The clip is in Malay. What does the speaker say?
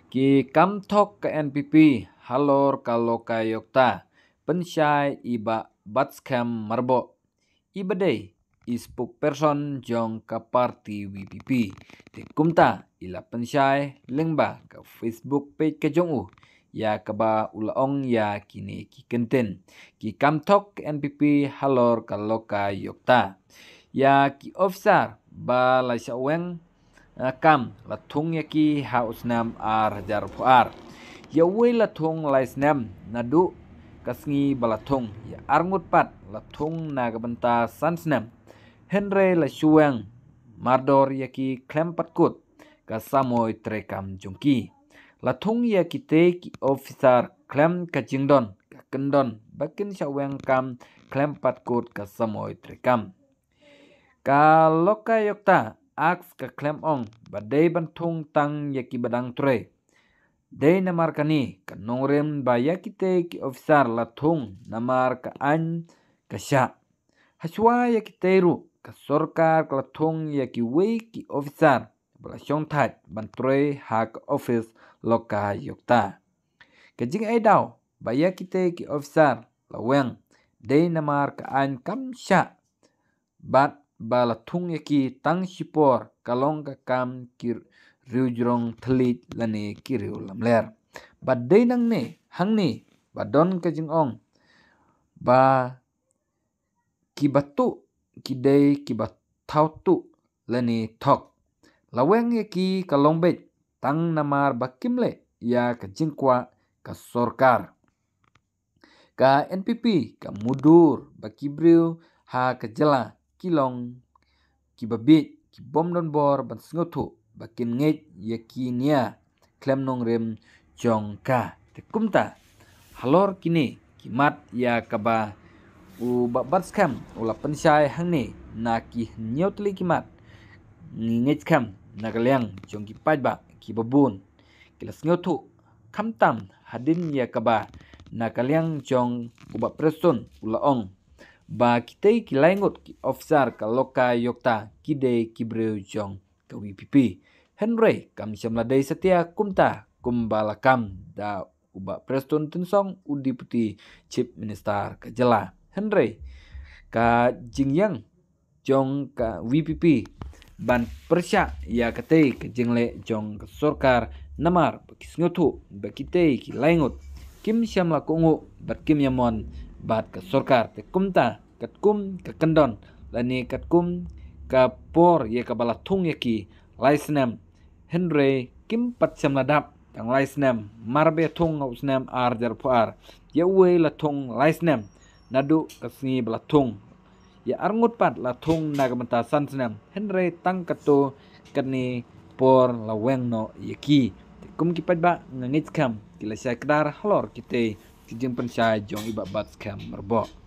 Ki kam thok ka NPP halor kalau kayokta pensyai iba batskam marbo ibadei spokesperson jong ka parti WPP te kumta ila pensyai lengba ka Facebook page ka jong ya kaba ulaong ya kini ki kenten ki kam thok NPP halor kalau kayokta ya ki ofsar ba la saweng kam latung yaki hausnam jar puar ya wei latung laisnam nadu kasngi balatung ya arngut pat latung nagabenta sansnam henry la suweng mardor yaki klempat kut kasamoy trekam jungki latung yaki te ki officer klem kajingdon kendon bakin saweng kam klempat kut kasamoy trekam kalau kayokta aks ka klem ong badai bantung tang yaki badang tre dei namar kani kanongrem ba yakite ki ofisar latung namar ka an kasya haswa yakite ru ka sorkar latung yaki wei ki ofisar belasyong tat bantre hak office loka yokta kajing ai daw ba yakite ki ofisar laweng dei namar ka an kamsya bat balatung yaki tang sipor kalong ka kam kir riujrong telit lane kiriu lamler badai nang ne hang ne badon ka jing ong ba kibatu kidei kibatau tu lane tok laweng yaki kalong bet tang namar bakimle ya ka jingkwa ka sorkar ka NPP ka mudur bakibriu ha kejela kilong kibabit kibom don bor ban sngotu bakin nget yakinia klem nongrem jongka te kumta halor kini kimat ya kaba u babat skam ula pensyai hangne na ki nyotli kimat nget kam nagaliang jongki pajba kibabun kilas ngotu kamtam hadin ya kaba nakaliang jong uba presun ulaong ba kitei kilaingut ki ofsar ka loka yokta kide kibreu jong ka WPP henry kam syamladai setia kumta kumbalakam da uba preston tensong udiputi chief minister ka jela henry ka jingyang jong ka WPP ban persya ya katei ke jingle jong ka sorkar namar bakisngotu bakitei kilaingut kim syamla kungu bat kim yamon bat ka sorkar te kumta katkum ka kendon lani katkum ka por ye ka balatung yaki laisnam henry kim pat syamladap tang laisnam marbe tung ausnam jar puar ya we latung laisnam nadu kasni balatung ya arngut pat latung nagamenta sansnam henry tang kato kani por laweng no yaki kum kipat ba ngangit kam kila syai kedar halor kite kijing pensai jong iba bat skam merbo